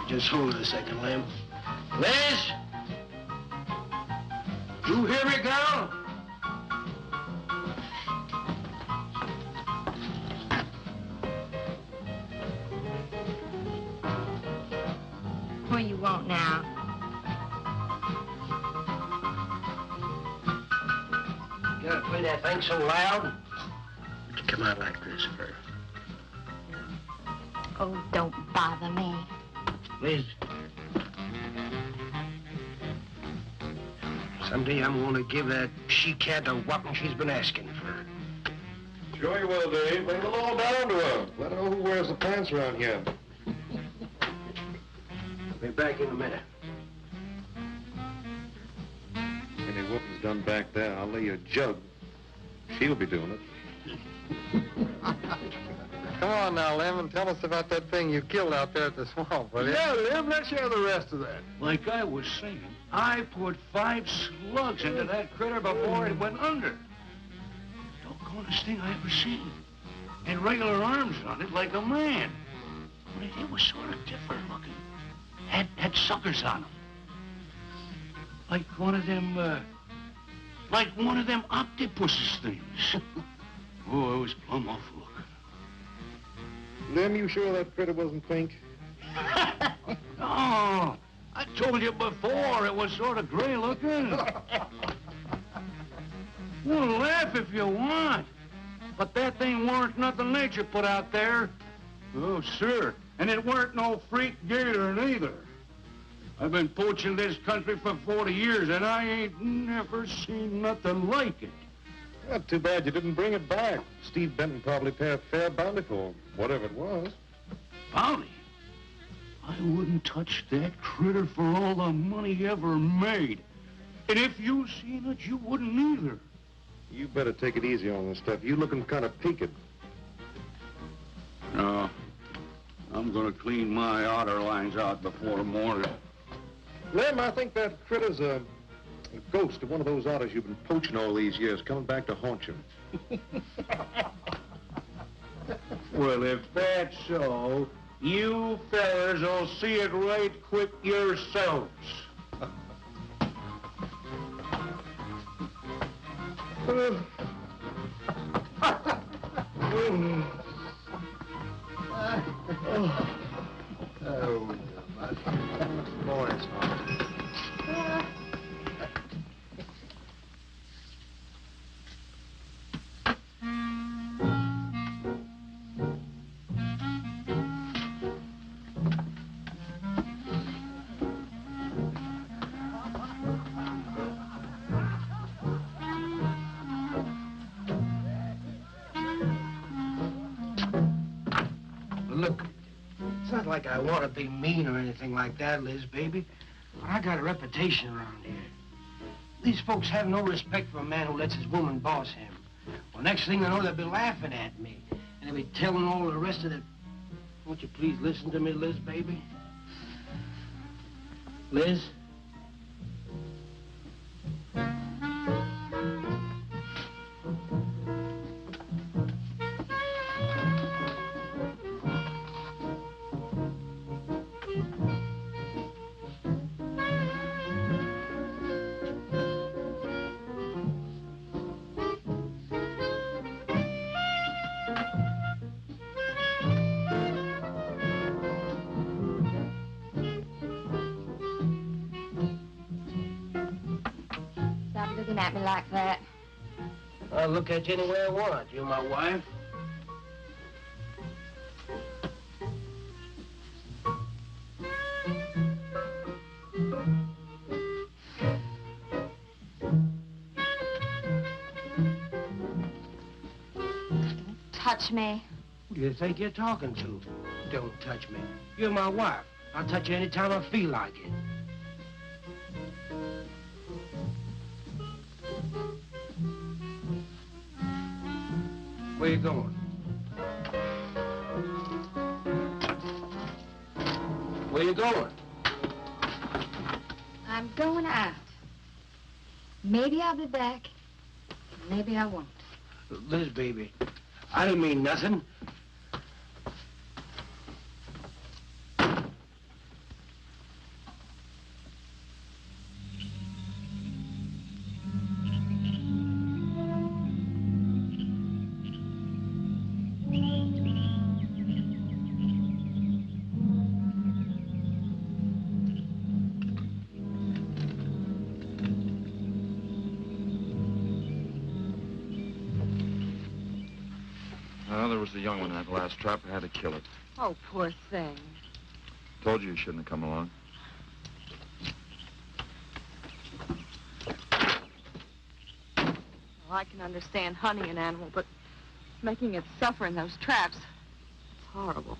Just hold it a second, Lem. Liz? You hear me, girl? What do you want now? You gotta play that thing so loud. Come out like this, Fur. Oh, don't bother me. Liz. Someday I'm gonna give that she-cat the whopping she's been asking for. Sure you will, Dave. Bring the law down to her. Let her know who wears the pants around here. I'll be back in a minute. Any whooping's done back there, I'll lay you a jug. She'll be doing it. Come on now, Lem, and tell us about that thing you killed out there at the swamp, will you? Yeah, Lem, let's hear the rest of that. Like I was saying, I put 5 slugs into that critter before it went under. Doggonest thing I ever seen. And regular arms on it like a man. But it was sort of different looking. Had suckers on them. Like one of them octopuses things. Oh, it was plumb awful looking. Lem, you sure that critter wasn't pink? No, I told you before it was sort of gray looking. Well, laugh if you want. But that thing weren't nothing nature put out there. Oh, sir. And it weren't no freak gator neither. I've been poaching this country for 40 years, and I ain't never seen nothing like it. Not too bad you didn't bring it back. Steve Benton probably paid a fair bounty for whatever it was. Bounty? I wouldn't touch that critter for all the money he ever made. And if you seen it, you wouldn't either. You better take it easy on this stuff. You looking kind of peaked. No, I'm gonna clean my otter lines out before morning. Lem, I think that critter's a ghost of one of those otters you've been poaching all these years, coming back to haunt you. Well, if that's so, you fellers will see it right quick yourselves. Look, it's not like I want to be mean or anything like that, Liz, baby. But I got a reputation around here. These folks have no respect for a man who lets his woman boss him. Well, next thing they know, they'll be laughing at me. And they'll be telling all the rest of the... Won't you please listen to me, Liz, baby? Liz? Looking at me like that. I'll look at you any way I want. You're my wife. Don't touch me. Who do you think you're talking to? Don't touch me. You're my wife. I'll touch you anytime I feel like it. Where you going? Where you going? I'm going out. Maybe I'll be back. Maybe I won't. Liz, baby, I didn't mean nothing. Well, there was the young one in that last trap. I had to kill it. Oh, poor thing. Told you shouldn't have come along. Well, I can understand hunting an animal, but making it suffer in those traps, it's horrible.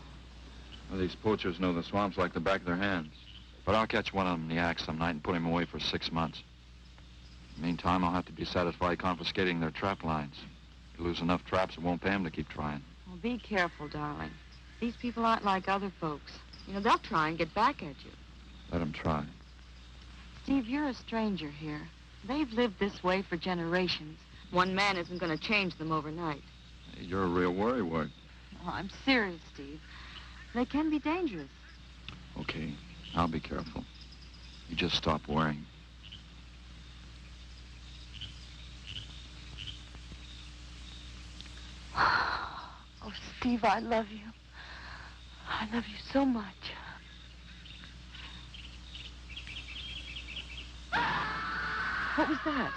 Well, these poachers know the swamps like the back of their hands. But I'll catch one of them in the axe some night and put him away for 6 months. Meantime, I'll have to be satisfied confiscating their trap lines. If you lose enough traps, it won't pay them to keep trying. Well, be careful, darling. These people aren't like other folks. You know, they'll try and get back at you. Let them try. Steve, you're a stranger here. They've lived this way for generations. One man isn't going to change them overnight. Hey, you're a real worrywart. Oh, I'm serious, Steve. They can be dangerous. Okay, I'll be careful. You just stop worrying. Oh, Steve, I love you. I love you so much. What was that?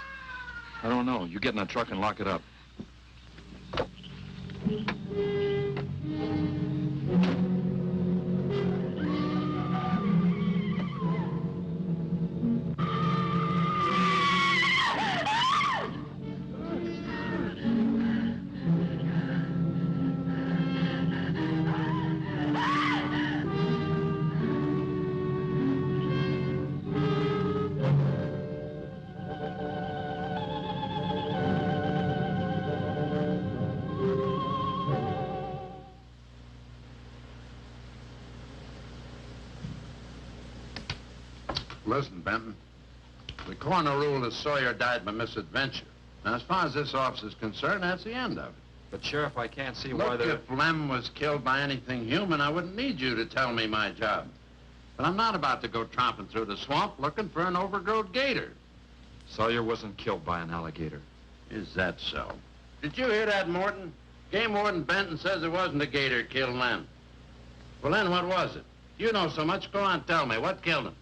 I don't know. You get in the truck and lock it up. Listen, Benton. The coroner ruled that Sawyer died by misadventure. Now, as far as this officer's concerned, that's the end of it. But, Sheriff, I can't see why Look, they're... if Lem was killed by anything human, I wouldn't need you to tell me my job. But I'm not about to go tromping through the swamp looking for an overgrown gator. Sawyer wasn't killed by an alligator. Is that so? Did you hear that, Morton? Game Warden Benton says it wasn't a gator killed Lem. Well, then what was it? You know so much. Go on, tell me. What killed him?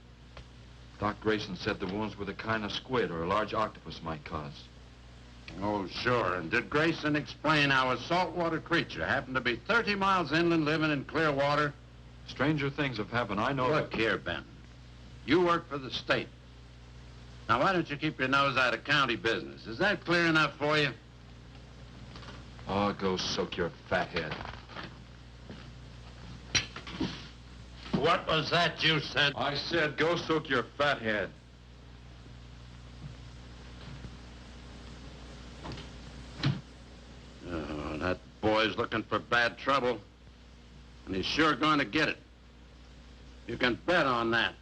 Doc Grayson said the wounds were the kind of squid or a large octopus might cause. Oh, sure. And did Grayson explain how a saltwater creature happened to be 30 miles inland living in clear water? Stranger things have happened. I know Look here, Benton. You work for the state. Now, why don't you keep your nose out of county business? Is that clear enough for you? Oh, go soak your fat head. What was that you said? I said go soak your fat head. Oh, that boy's looking for bad trouble. And he's sure going to get it. You can bet on that.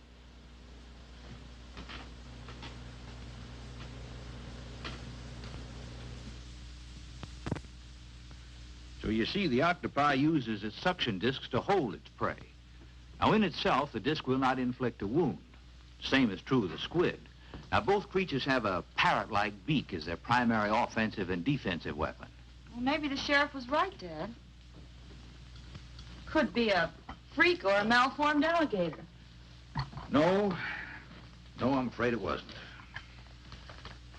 So you see, the octopi uses its suction discs to hold its prey. Now, in itself, the disc will not inflict a wound. Same is true of the squid. Now, both creatures have a parrot-like beak as their primary offensive and defensive weapon. Well, maybe the sheriff was right, Dad. Could be a freak or a malformed alligator. No, I'm afraid it wasn't.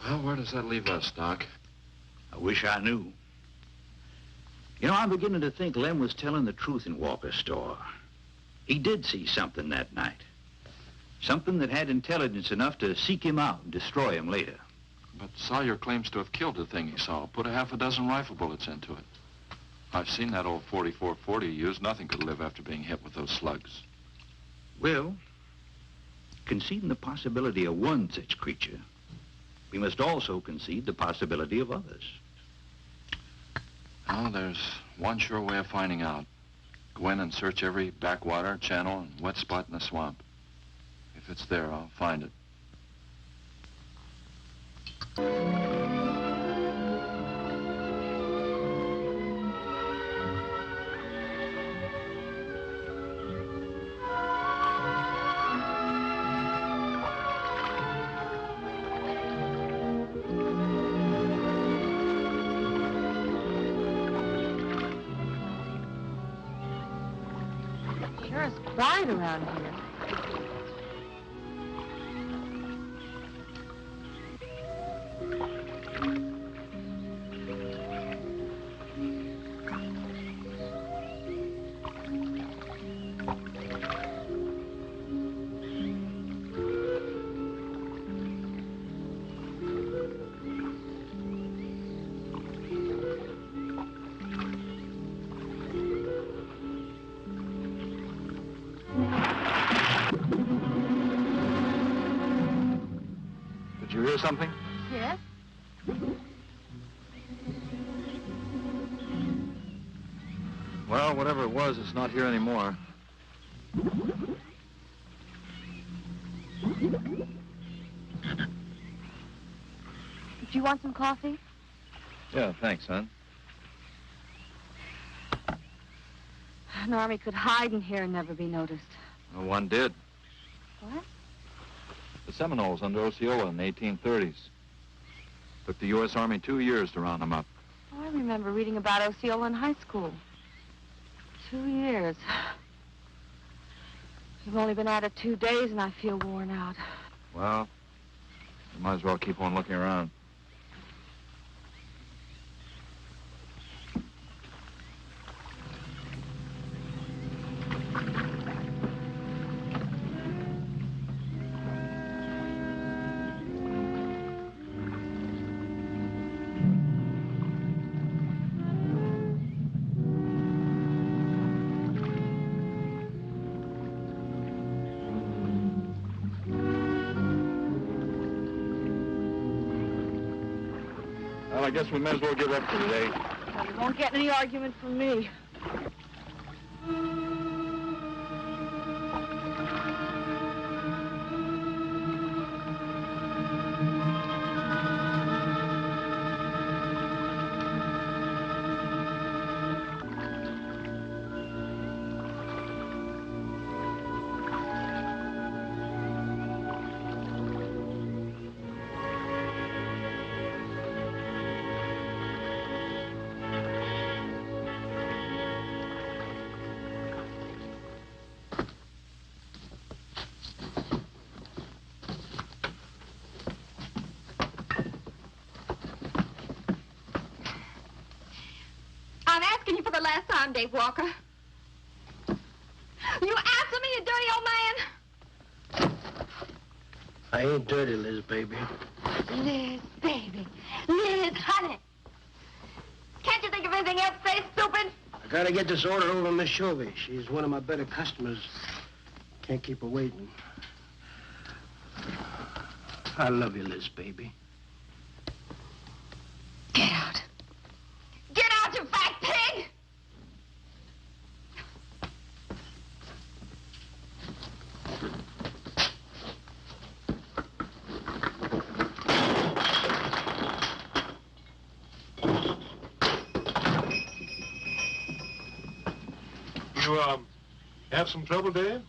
Well, where does that leave us, Doc? I wish I knew. You know, I'm beginning to think Lem was telling the truth in Walker's store. He did see something that night. Something that had intelligence enough to seek him out and destroy him later. But Sawyer claims to have killed the thing he saw. Put a half a dozen rifle bullets into it. I've seen that old 44-40 he used. Nothing could live after being hit with those slugs. Well, conceding the possibility of one such creature, we must also concede the possibility of others. Well, there's one sure way of finding out. Go in and search every backwater, channel, and wet spot in the swamp. If it's there, I'll find it. Sure is quiet around here. you something? Yes? Well, whatever it was, it's not here anymore. Do you want some coffee? Yeah, thanks, son. An army could hide in here and never be noticed. Well, one did. What? The Seminoles under Osceola in the 1830s. Took the U.S. Army 2 years to round them up. Oh, I remember reading about Osceola in high school. 2 years. We've only been at it 2 days and I feel worn out. Well, you might as well keep on looking around. Well, I guess we may as well give up for today. Well, you won't get any argument from me. I'm asking you for the last time, Dave Walker. You answer me, you dirty old man. I ain't dirty, Liz, baby. Liz, baby. Liz, honey. Can't you think of anything else to say, stupid? I gotta get this order over to Miss Shovey. She's one of my better customers. Can't keep her waiting. I love you, Liz, baby. Get out. Get out, you fat pig! You, have some trouble, Dave?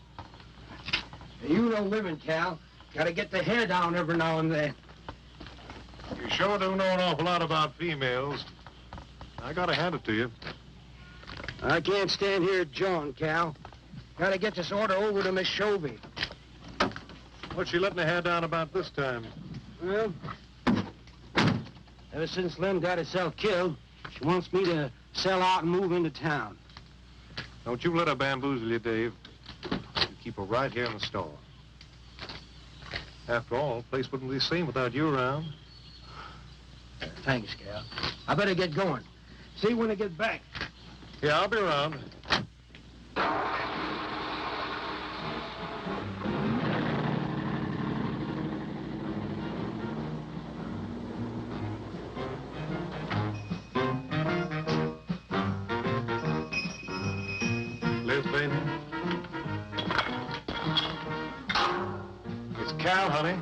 You know living, Cal. Gotta get the hair down every now and then. You sure do know an awful lot about females. I gotta hand it to you. I can't stand here jawing, Cal. Gotta get this order over to Miss Shovey. What's she letting her hair down about this time? Well, ever since Lem got herself killed, she wants me to sell out and move into town. Don't you let her bamboozle you, Dave. You keep her right here in the store. After all, the place wouldn't be the same without you around. Thanks, Cal. I better get going. See you when I get back. Yeah, I'll be around. Liz, baby. It's Cal, honey.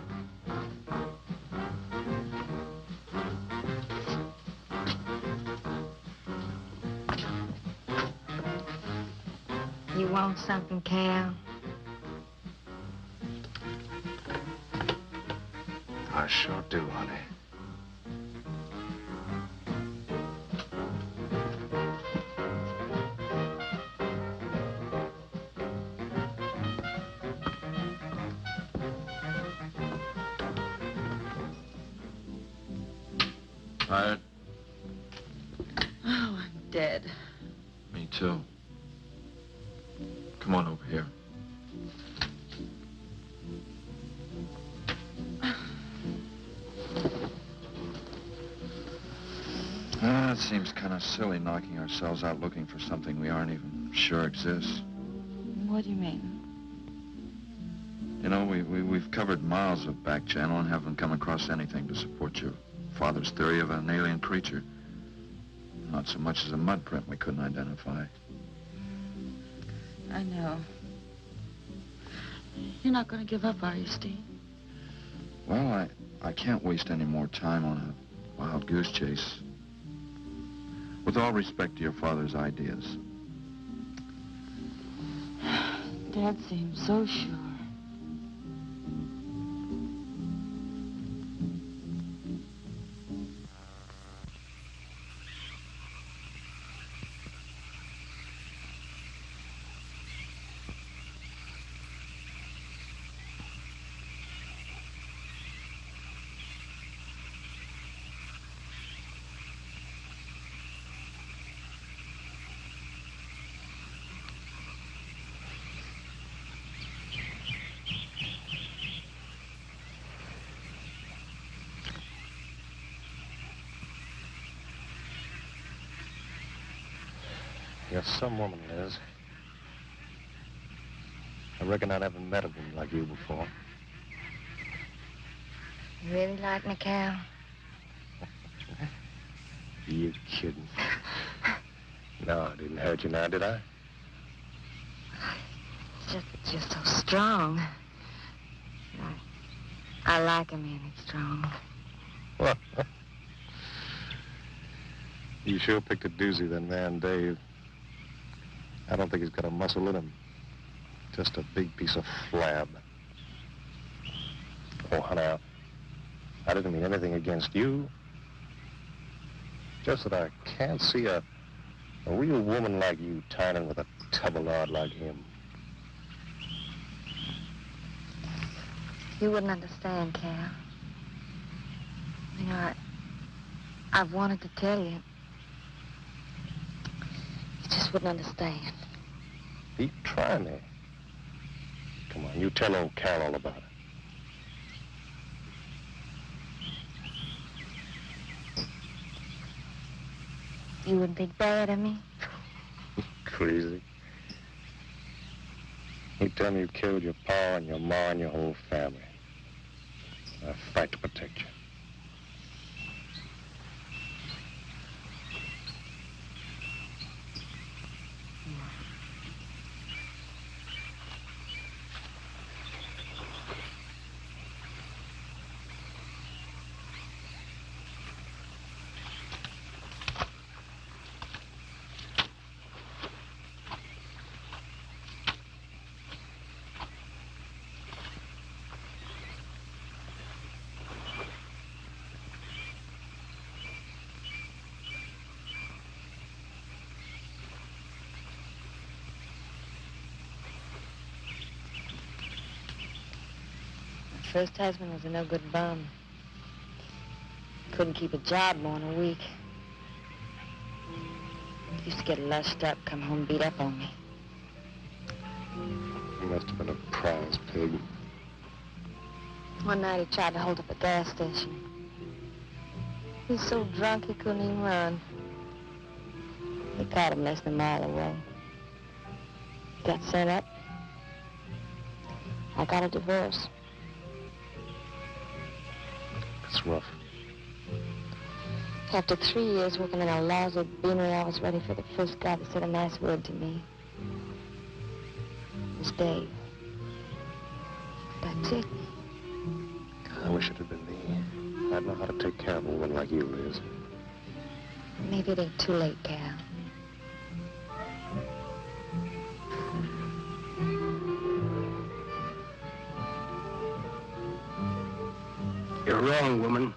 You want something, Cal? I sure do, honey. Tired? Oh, I'm dead. Me too. Come on over here. It seems kind of silly knocking ourselves out looking for something we aren't even sure exists. What do you mean? You know, we've covered miles of back channel and haven't come across anything to support your father's theory of an alien creature. Not so much as a mud print we couldn't identify. I know. You're not going to give up, are you, Steve? Well, I can't waste any more time on a wild goose chase. With all respect to your father's ideas. Dad seems so sure. You're some woman, Liz. I reckon I never met a woman like you before. You really like me, Cal? You kidding? No, I didn't hurt you now, did I? It's just that you're so strong. I like a man that's strong. Well, you sure picked a doozy, then, man, Dave. I don't think he's got a muscle in him. Just a big piece of flab. Oh, honey, I didn't mean anything against you. Just that I can't see a real woman like you tying in with a tub-o-lard like him. You wouldn't understand, Cal. You know, I've wanted to tell you. You just wouldn't understand. Pete, try me. Come on, you tell old Cal all about it. You wouldn't think bad of me? Crazy. You tell me you killed your pa and your ma and your whole family. I fight to protect you. First husband was a no-good bum. Couldn't keep a job more than a week. Used to get lushed up, come home beat up on me. You must have been a prize pig. One night he tried to hold up a gas station. He was so drunk he couldn't even run. They caught him less than a mile away. Got sent up. I got a divorce. It's rough. After 3 years working in a lousy beanery, I was ready for the first guy that said a nice word to me. It was Dave. That's it. I wish it had been me. I'd know how to take care of a woman like you, Liz. Maybe it ain't too late, Cal. You're wrong, woman.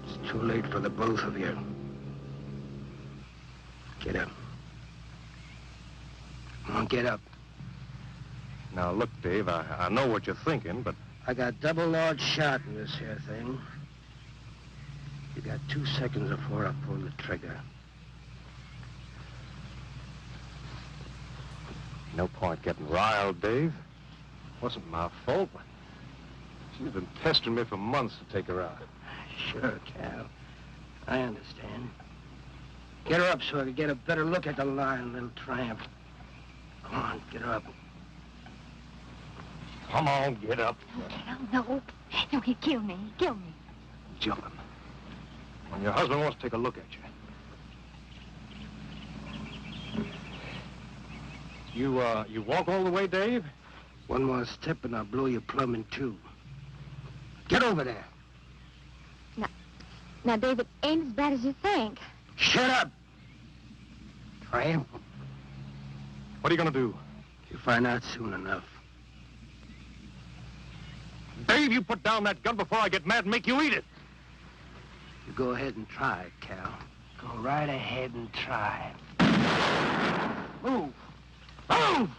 It's too late for the both of you. Get up. Come on, get up. Now, look, Dave, I know what you're thinking, but... I got double large shot in this here thing. You got 2 seconds before I pull the trigger. No point getting riled, Dave. Wasn't my fault. She's been pestering me for months to take her out. Sure, Cal. I understand. Get her up so I can get a better look at the line, little tramp. Come on, get her up. Come on, get up. No. No, he'd kill me. He'd kill me. Jumping. When your husband wants to take a look at you. You walk all the way, Dave? One more step and I'll blow your plumb in two. Get over there. Now, David, ain't as bad as you think. Shut up! Tramp. What are you gonna do? You'll find out soon enough. Dave, you put down that gun before I get mad and make you eat it. You go ahead and try it, Cal. Go right ahead and try it. Move! Move!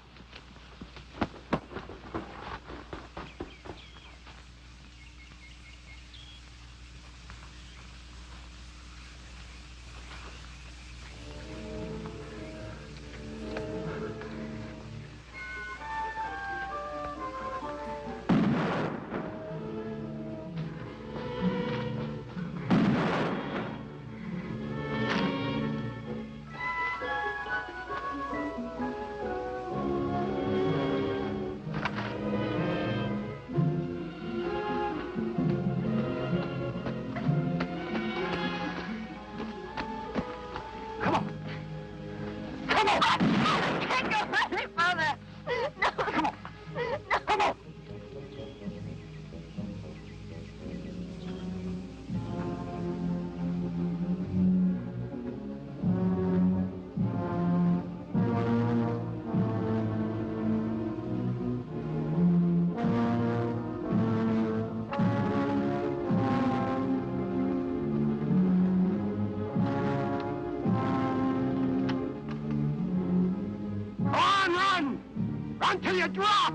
Until you drop!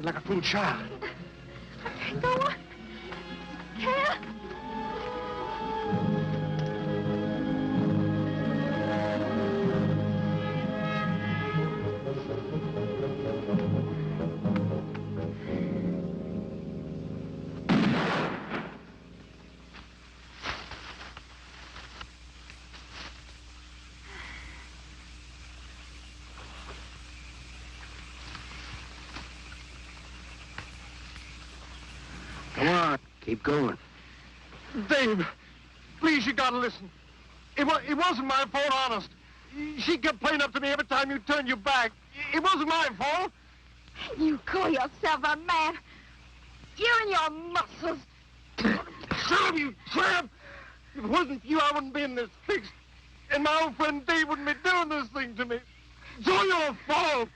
Like a fool child. Go on. Cal. Come on, keep going. Dave, please, you gotta listen. It wasn't my fault, honest. She kept playing up to me every time you turned your back. It wasn't my fault. You call yourself a man. You and your muscles. Shut up, you tramp! If it wasn't for you, I wouldn't be in this fix. And my old friend Dave wouldn't be doing this thing to me. It's all your fault.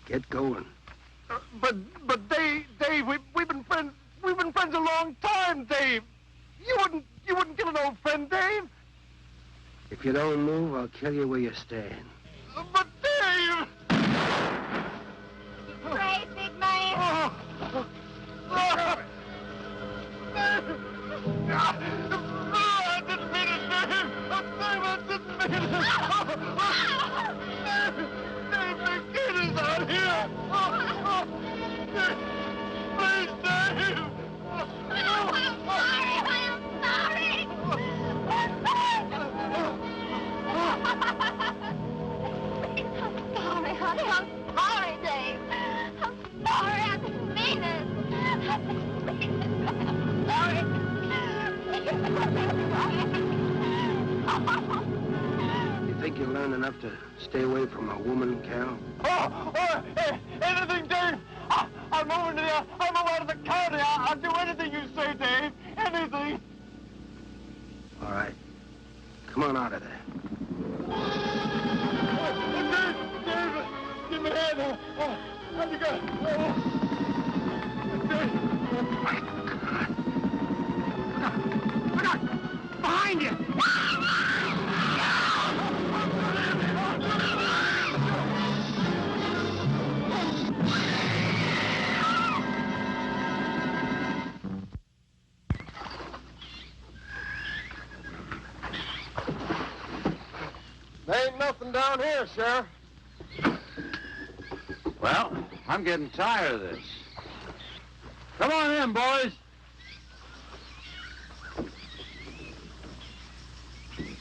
Get going. But Dave, we've been friends. We've been friends a long time, Dave. You wouldn't kill an old friend, Dave. If you don't move, I'll kill you where you stand. But Dave! Praise, big man. I didn't mean it, Dave. I didn't mean it. Dave, the kid is out here. Please, Dave. I'm sorry. I'm sorry, honey. I'm sorry, Dave. I'm sorry. I didn't mean it. I'm sorry. You think you'll learn enough to stay away from a woman, Cal? Hey, anything, Dave. I'm moving out of the county. I'll do anything you say, Dave. Anything. All right. Come on out of there. Dave, give me a hand. How'd you go? Look out! Behind you! down here, Sheriff. Well, I'm getting tired of this. Come on in, boys.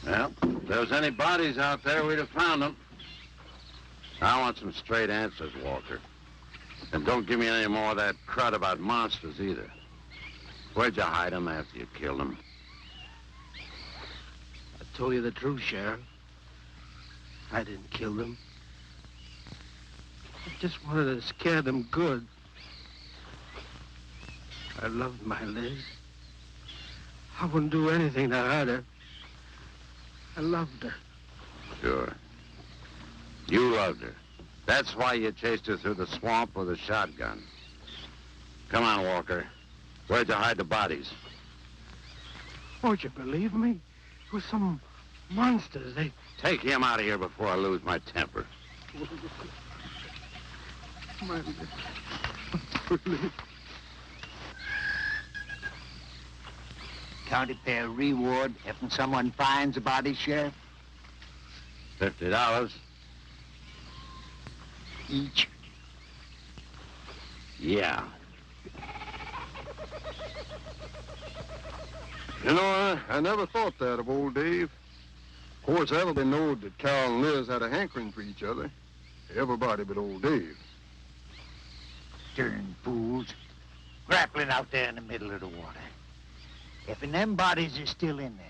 Well, if there was any bodies out there, we'd have found them. I want some straight answers, Walker. And don't give me any more of that crud about monsters, either. Where'd you hide them after you killed them? I told you the truth, Sheriff. I didn't kill them. I just wanted to scare them good. I loved my Liz. I wouldn't do anything to hurt her. I loved her. Sure. You loved her. That's why you chased her through the swamp with a shotgun. Come on, Walker. Where'd you hide the bodies? Won't you believe me? It was some monsters. They... Take him out of here before I lose my temper. My Liz. County pay a reward if someone finds a body, Sheriff? $50. Each. Yeah. You know, I never thought that of old Dave. Of course, everybody knowed that Cal and Liz had a hankering for each other. Everybody but old Dave. Darn fools. Grappling out there in the middle of the water. If them bodies are still in there,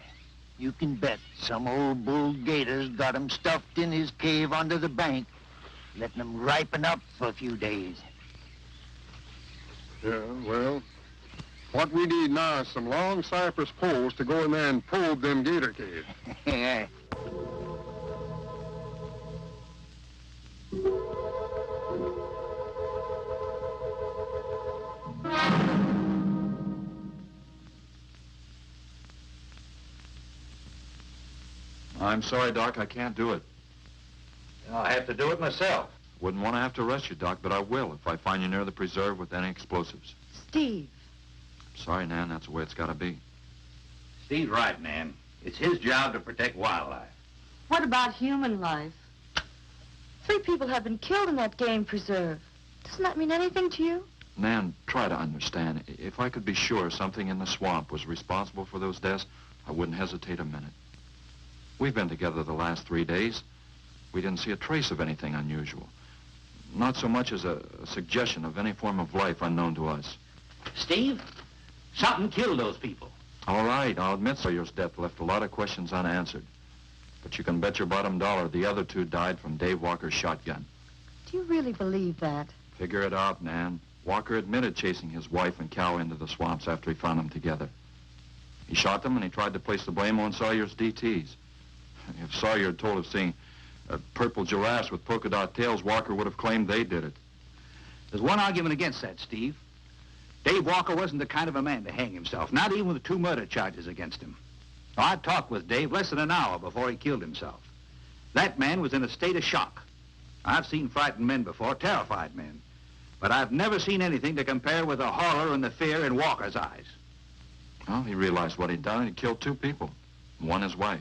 you can bet some old bull gator's got 'em stuffed in his cave under the bank, letting 'em ripen up for a few days. Yeah, well, what we need now is some long cypress poles to go in there and probe them gator caves. Yeah. I'm sorry, Doc, I can't do it. I have to do it myself. Wouldn't want to have to arrest you, Doc, but I will if I find you near the preserve with any explosives. Steve. Sorry, Nan, that's the way it's got to be. Steve's right, Nan. It's his job to protect wildlife. What about human life? 3 people have been killed in that game preserve. Doesn't that mean anything to you? Nan, try to understand. If I could be sure something in the swamp was responsible for those deaths, I wouldn't hesitate a minute. We've been together the last 3 days. We didn't see a trace of anything unusual. Not so much as a suggestion of any form of life unknown to us. Steve, something killed those people. All right, I'll admit Sawyer's death left a lot of questions unanswered. But you can bet your bottom dollar the other 2 died from Dave Walker's shotgun. Do you really believe that? Figure it out, Nan. Walker admitted chasing his wife and cow into the swamps after he found them together. He shot them and he tried to place the blame on Sawyer's DTs. If Sawyer had told of seeing purple giraffes with polka dot tails, Walker would have claimed they did it. There's one argument against that, Steve. Dave Walker wasn't the kind of a man to hang himself, not even with 2 murder charges against him. I talked with Dave less than an hour before he killed himself. That man was in a state of shock. I've seen frightened men before, terrified men. But I've never seen anything to compare with the horror and the fear in Walker's eyes. Well, he realized what he'd done and he killed 2 people, one his wife.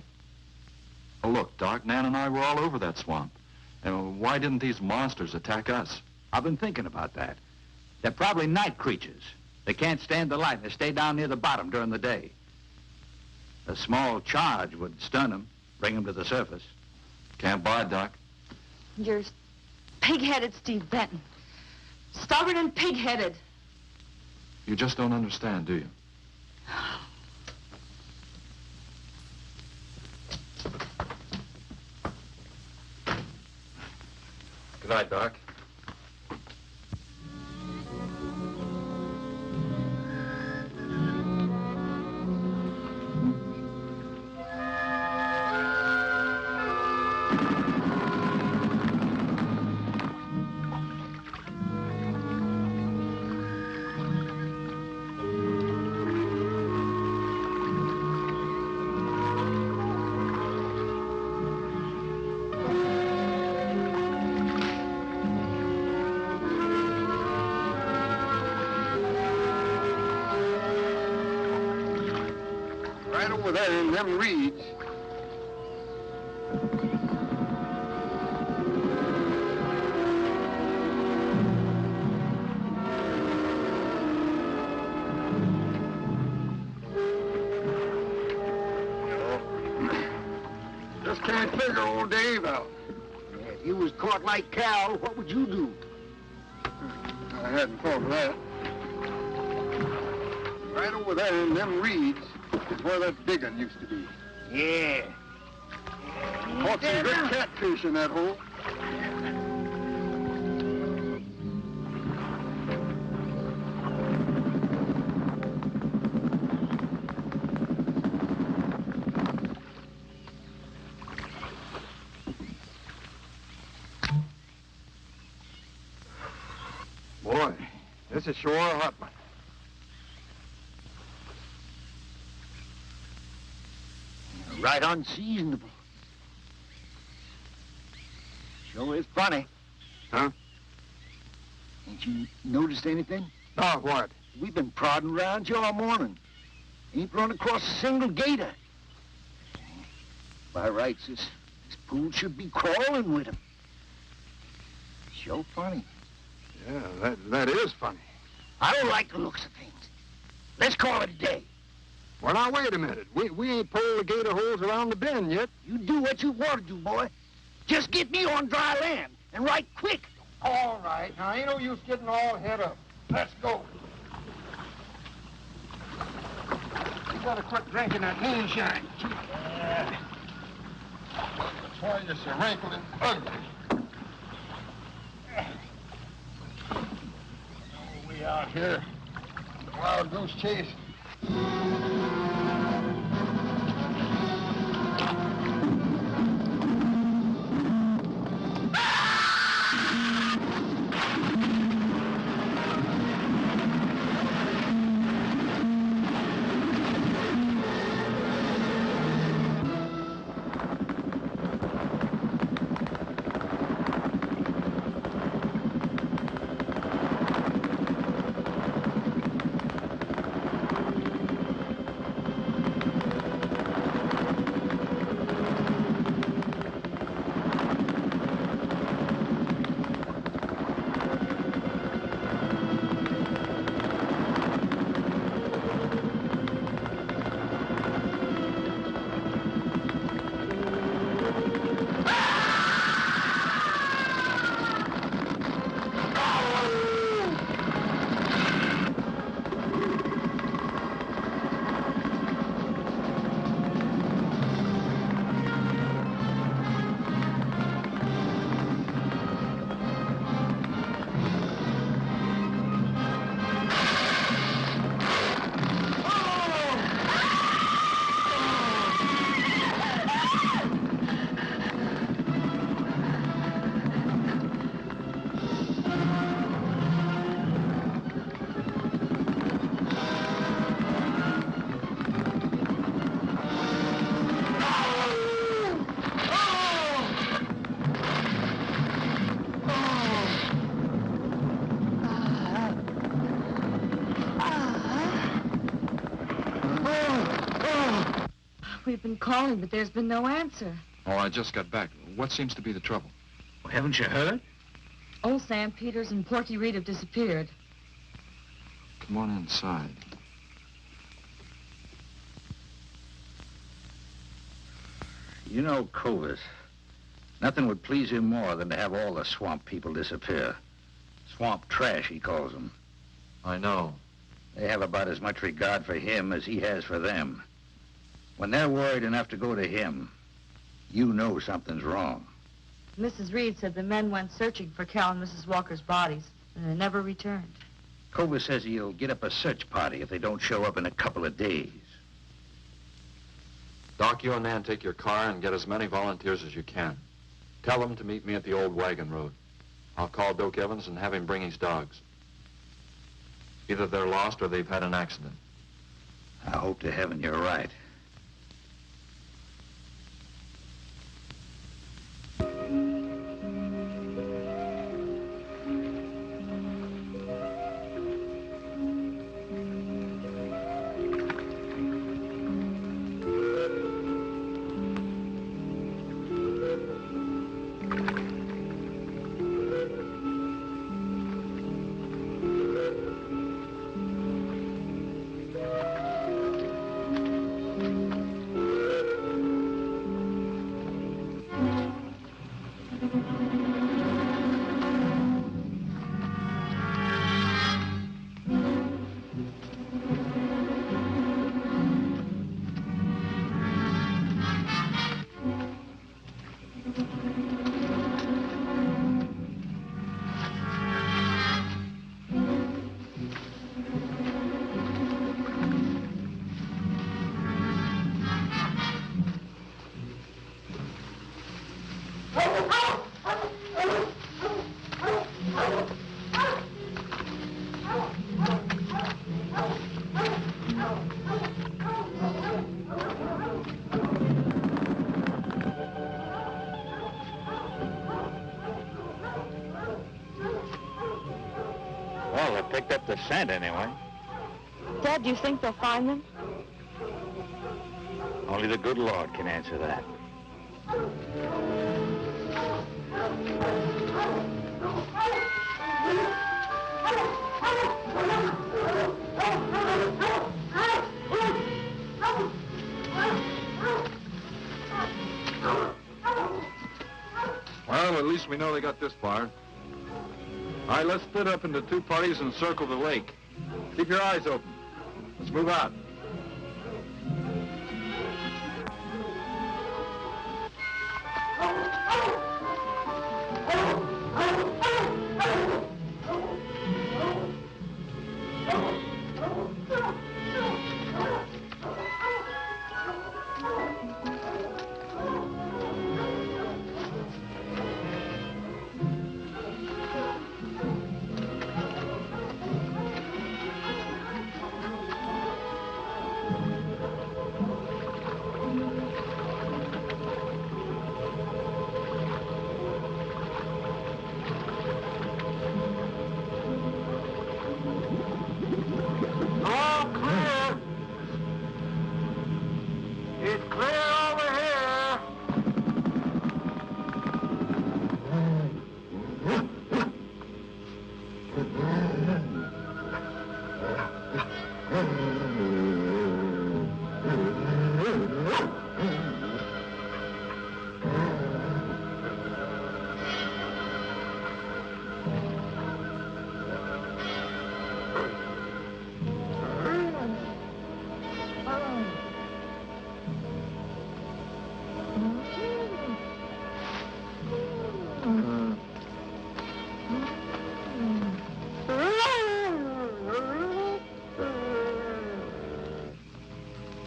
Oh, look, Doc, Nan and I were all over that swamp. And why didn't these monsters attack us? I've been thinking about that. They're probably night creatures. They can't stand the light and they stay down near the bottom during the day. A small charge would stun them, bring them to the surface. Can't buy, Doc. You're pig-headed, Steve Benton. Stubborn and pig-headed. You just don't understand, do you? Good night, Doc. Right over there in them reeds. figure old Dave out. If you was caught like Cal, what would you do? I hadn't thought of that. Right over there in them reeds is where that big one used to be. Yeah. Caught some good catfish in that hole. Boy, this is sure a hot one. Right unseasonable. Sure is funny. Huh? Ain't you noticed anything? Oh, what? We've been prodding around you all morning. Ain't run across a single gator. By rights, this pool should be crawling with them. Sure funny. Yeah, that is funny. I don't like the looks of things. Let's call it a day. Well, now, wait a minute. We ain't pulled the gator holes around the bend yet. You do what you want to do, boy. Just get me on dry land, and right quick. All right. Now, ain't no use getting all head up. Let's go. You gotta quit drinking that moonshine. That's why you're so wrinkling ugly. We out here. Wild goose chase. We've been calling, but there's been no answer. Oh, I just got back. What seems to be the trouble? Well, haven't you heard? Old Sam Peters and Porky Reed have disappeared. Come on inside. You know Clovis. Nothing would please him more than to have all the swamp people disappear. Swamp trash, he calls them. I know. They have about as much regard for him as he has for them. When they're worried enough to go to him, you know something's wrong. Mrs. Reed said the men went searching for Cal and Mrs. Walker's bodies, and they never returned. Clovis says he'll get up a search party if they don't show up in a couple of days. Doc, you and Nan take your car and get as many volunteers as you can. Tell them to meet me at the old wagon road. I'll call Doak Evans and have him bring his dogs. Either they're lost or they've had an accident. I hope to heaven you're right. Well, they picked up the scent anyway. Dad, do you think they'll find them? Only the good Lord can answer that. Well, at least we know they got this far. All right, let's split up into two parties and circle the lake. Keep your eyes open. Let's move out.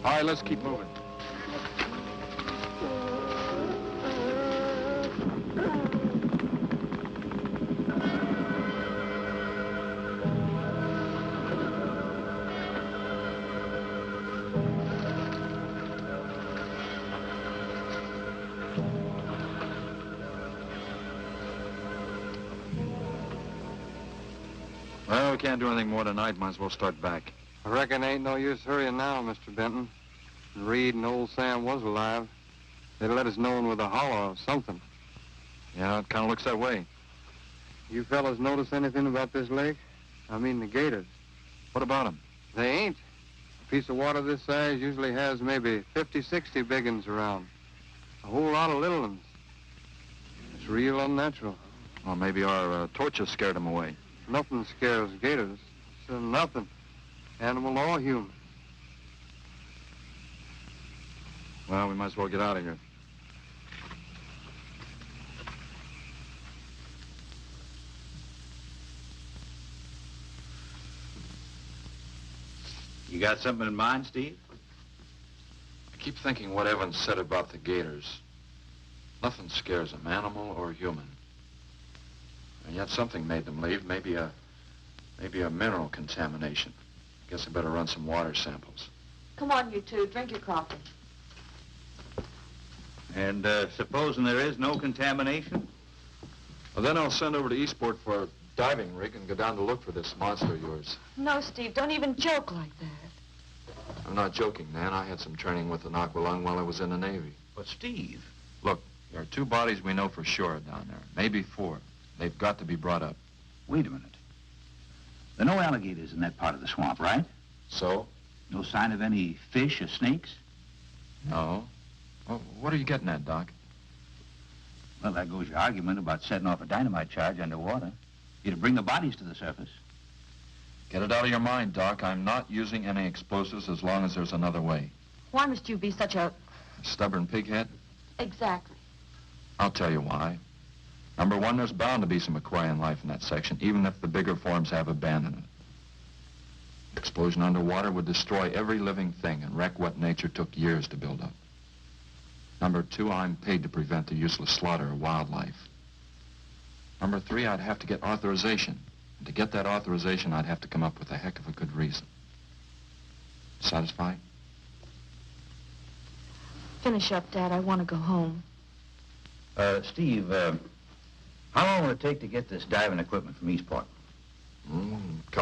All right, let's keep moving. Well, we can't do anything more tonight. Might as well start back. I reckon ain't no use hurrying now, Mr. Benton. Reed and old Sam was alive. They'd let us know with a holler or something. Yeah, it kind of looks that way. You fellas notice anything about this lake? I mean the gators. What about them? They ain't. A piece of water this size usually has maybe 50, 60 big uns around. A whole lot of little ones. It's real unnatural. Well, maybe our torches scared them away. Nothing scares gators. Nothing. Animal or human. Well, we might as well get out of here. You got something in mind, Steve? I keep thinking what Evans said about the gators. Nothing scares them, animal or human. And yet something made them leave. Maybe a mineral contamination. Guess I better run some water samples. Come on, you two. Drink your coffee. And supposing there is no contamination? Well, then I'll send over to Eastport for a diving rig and go down to look for this monster of yours. No, Steve, don't even joke like that. I'm not joking, Nan. I had some training with an aqualung while I was in the Navy. But, Steve... Look, there are 2 bodies we know for sure down there. Maybe 4. They've got to be brought up. Wait a minute. There are no alligators in that part of the swamp, right? So? No sign of any fish or snakes? No. Well, what are you getting at, Doc? Well, there goes your argument about setting off a dynamite charge underwater. It'll bring the bodies to the surface. Get it out of your mind, Doc. I'm not using any explosives as long as there's another way. Why must you be such a... Stubborn pighead? Exactly. I'll tell you why. Number 1, there's bound to be some aquarian life in that section, even if the bigger forms have abandoned it. Explosion underwater would destroy every living thing and wreck what nature took years to build up. Number 2, I'm paid to prevent the useless slaughter of wildlife. Number 3, I'd have to get authorization. And to get that authorization, I'd have to come up with a heck of a good reason. Satisfied? Finish up, Dad. I want to go home. Steve, how long will it take to get this diving equipment from Eastport?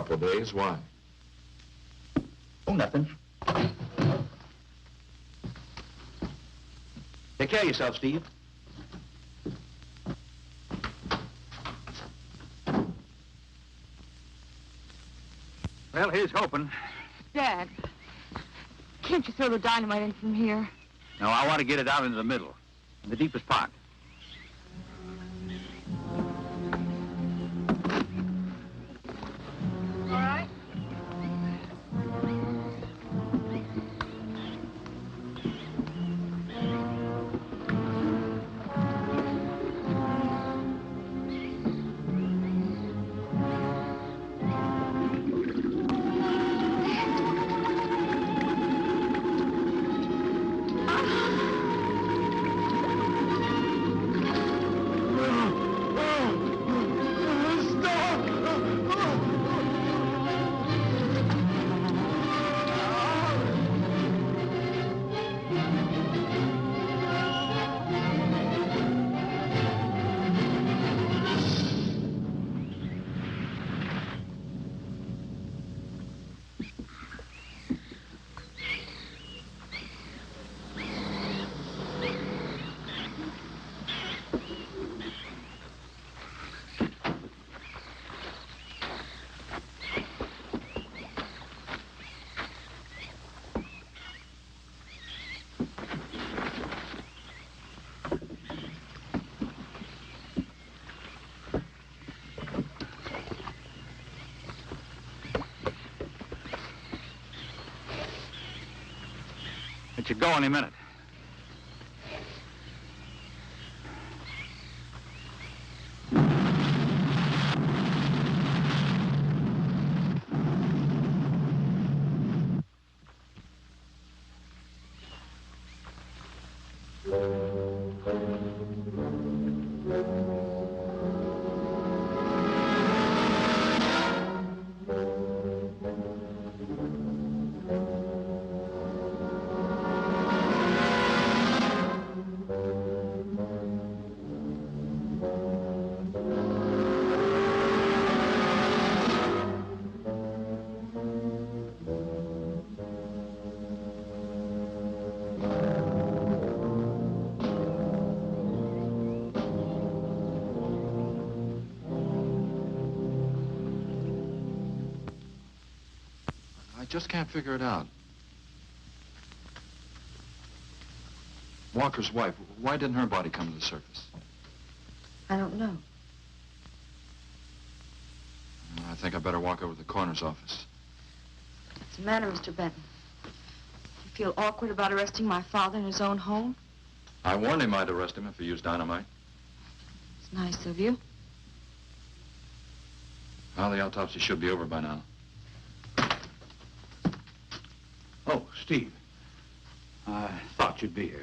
couple of days. Why? Oh, nothing. Take care of yourself, Steve. Well, here's hoping. Dad, can't you throw the dynamite in from here? No, I want to get it out into the middle, in the deepest part. All right. Let you go any minute. I just can't figure it out. Walker's wife, why didn't her body come to the surface? I don't know. I think I better walk over to the coroner's office. What's the matter, Mr. Benton? You feel awkward about arresting my father in his own home? I warned him I'd arrest him if he used dynamite. It's nice of you. Well, the autopsy should be over by now. Oh, Steve. I thought you'd be here.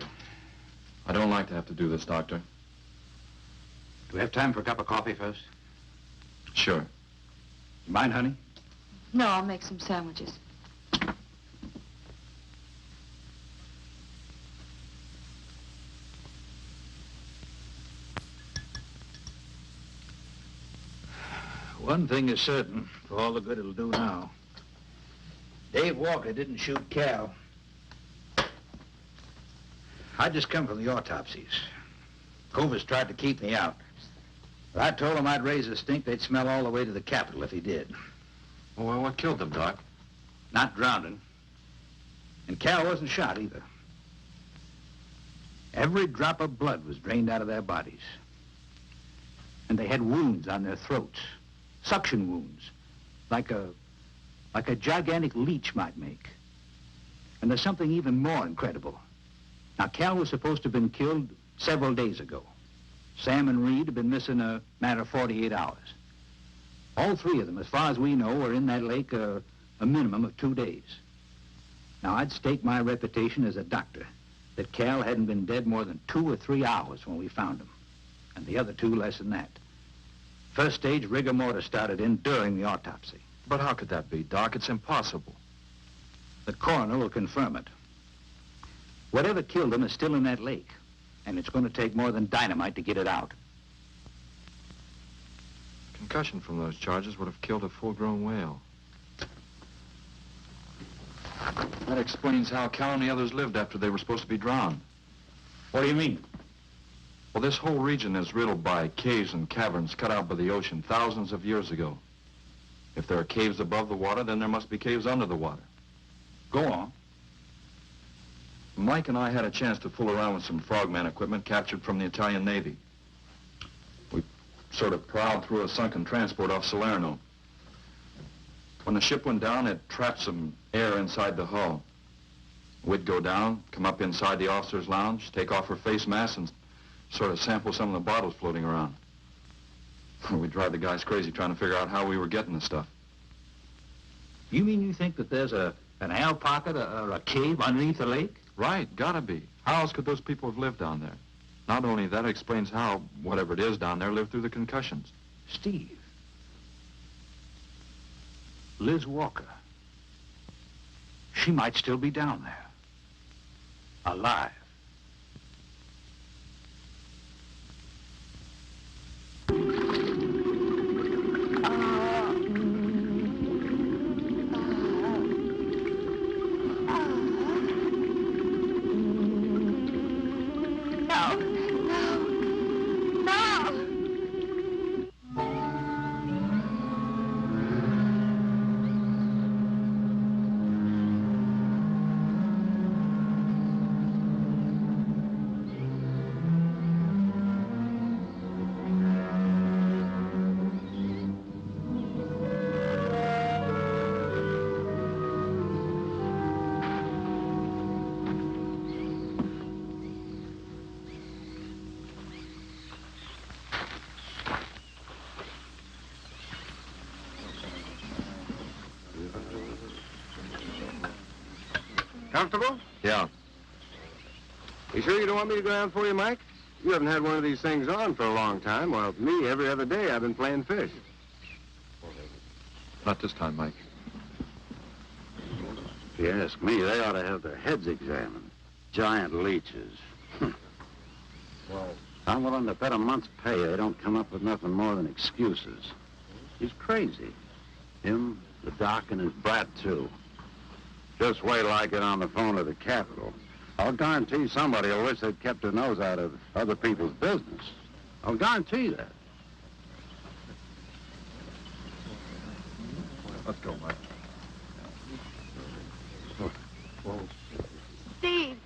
I don't like to have to do this, Doctor. Do we have time for a cup of coffee first? Sure. You mind, honey? No, I'll make some sandwiches. One thing is certain, for all the good it'll do now. Dave Walker didn't shoot Cal. I just come from the autopsies. Covers tried to keep me out. But I told him I'd raise a stink they'd smell all the way to the Capitol if he did. Well, what killed them, Doc? Not drowning. And Cal wasn't shot either. Every drop of blood was drained out of their bodies. And they had wounds on their throats. Suction wounds. Like a gigantic leech might make. And there's something even more incredible. Now, Cal was supposed to have been killed several days ago. Sam and Reed have been missing a matter of 48 hours. All three of them, as far as we know, were in that lake a minimum of 2 days. Now, I'd stake my reputation as a doctor that Cal hadn't been dead more than 2 or 3 hours when we found him. And the other 2 less than that. First stage rigor mortis started in during the autopsy. But how could that be, Doc? It's impossible. The coroner will confirm it. Whatever killed him is still in that lake, and it's going to take more than dynamite to get it out. Concussion from those charges would have killed a full-grown whale. That explains how Cal and the others lived after they were supposed to be drowned. What do you mean? Well, this whole region is riddled by caves and caverns cut out by the ocean thousands of years ago. If there are caves above the water, then there must be caves under the water. Go on. Mike and I had a chance to fool around with some frogman equipment captured from the Italian Navy. We sort of prowled through a sunken transport off Salerno. When the ship went down, it trapped some air inside the hull. We'd go down, come up inside the officer's lounge, take off her face mask, and sort of sample some of the bottles floating around. We'd drive the guys crazy trying to figure out how we were getting the stuff. You mean you think that there's an air pocket or a cave underneath the lake? Right, gotta be. How else could those people have lived down there? Not only that, it explains how, whatever it is down there, lived through the concussions. Steve. Liz Walker. She might still be down there. Alive. Comfortable? Yeah. You sure you don't want me to go down for you, Mike? You haven't had one of these things on for a long time. Well, me, every other day I've been playing fish. Not this time, Mike. If you ask me, they ought to have their heads examined. Giant leeches. I'm willing to bet a month's pay they don't come up with nothing more than excuses. He's crazy. Him, the doc, and his brat, too. Just wait till I get on the phone to the Capitol. I'll guarantee somebody will wish they'd kept their nose out of other people's business. I'll guarantee that. Let's go, Mike. Steve!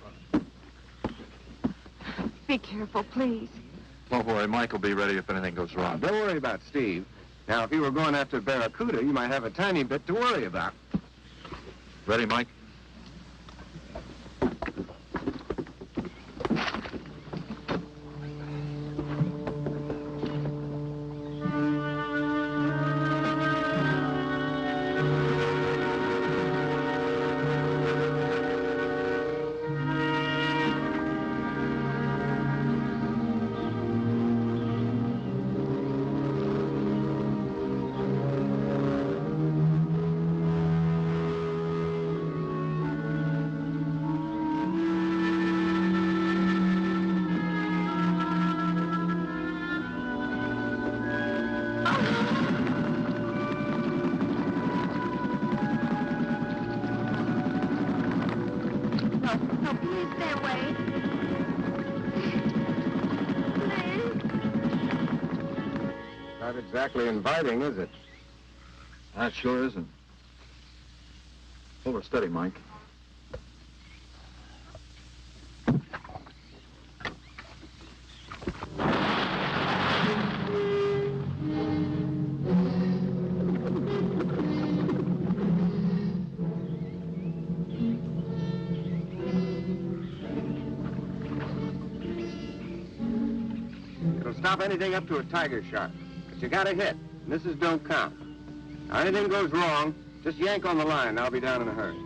Be careful, please. Don't worry, Mike will be ready if anything goes wrong. Don't worry about Steve. Now, if you were going after Barracuda, you might have a tiny bit to worry about. Ready, Mike? Not exactly inviting, is it? That sure isn't. Hold her steady, Mike. It'll stop anything up to a tiger shot. But you got a hit, and this don't count. Now, anything goes wrong, just yank on the line, and I'll be down in a hurry.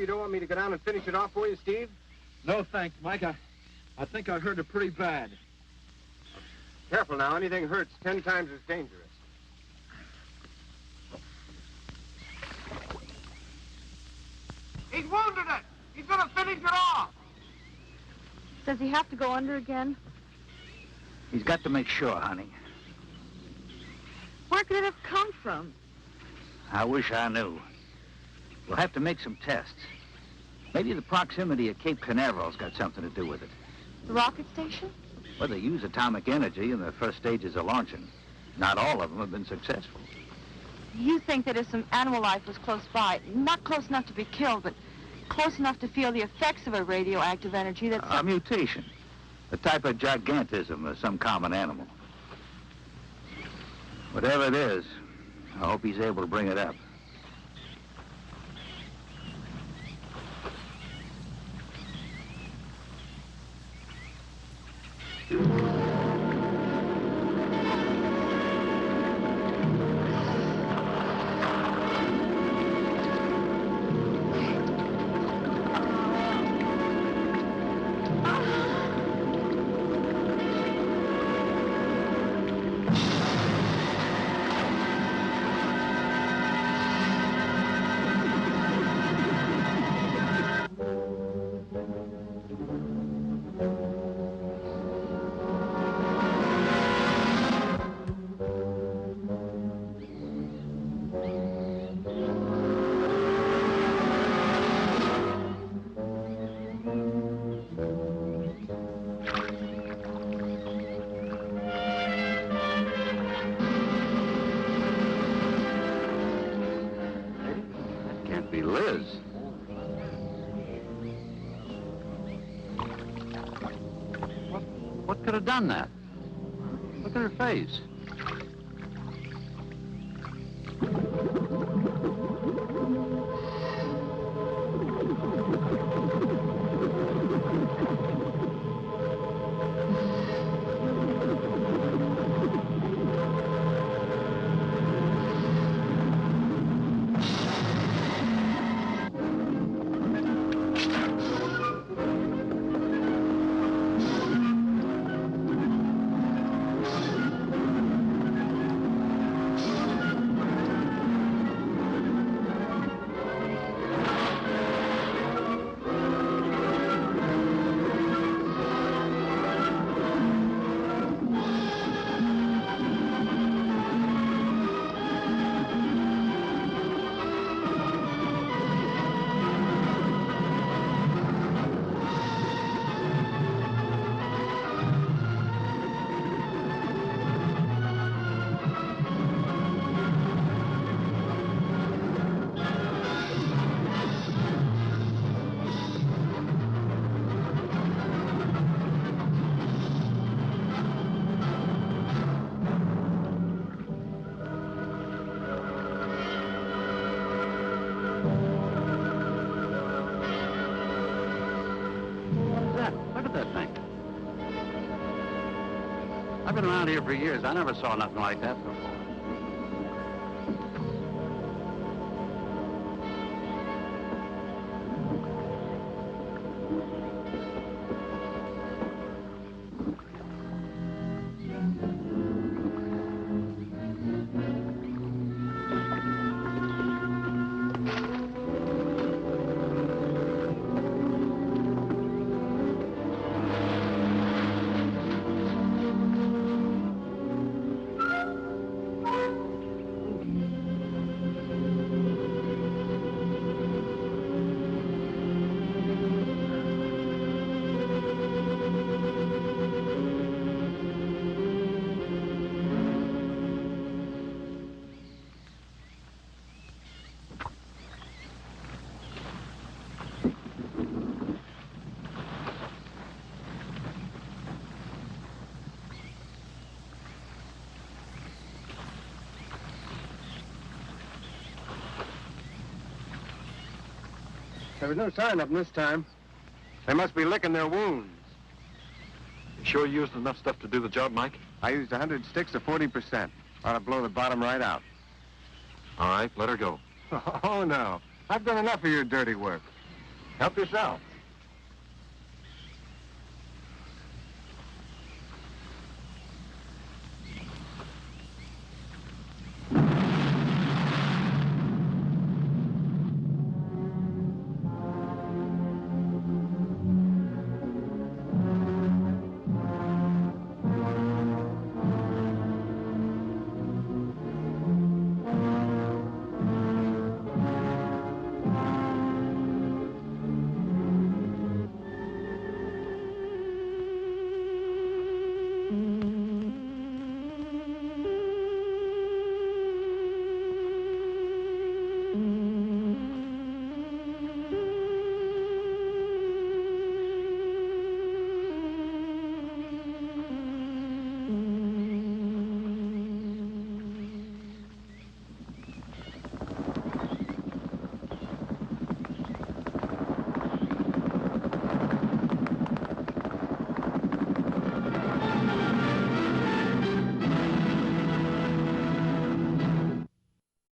don't want me to go down and finish it off for you, Steve? No, thanks, Mike. I think I hurt her pretty bad. Careful now. Anything hurts 10 times as dangerous. He's wounded it. He's going to finish it off. Does he have to go under again? He's got to make sure, honey. Where could it have come from? I wish I knew. We'll have to make some tests. Maybe the proximity of Cape Canaveral's got something to do with it. The rocket station? Well, they use atomic energy in the first stages of launching. Not all of them have been successful. You think that if some animal life was close by, not close enough to be killed, but close enough to feel the effects of a radioactive energy that's... A mutation. A type of gigantism of some common animal. Whatever it is, I hope he's able to bring it up. What could have done that? Look at her face. I've been around here for years. I never saw nothing like that before. There was no sign of them this time. They must be licking their wounds. You sure you used enough stuff to do the job, Mike? I used 100 sticks of 40%. Ought to blow the bottom right out. All right, let her go. Oh, no. I've done enough of your dirty work. Help yourself.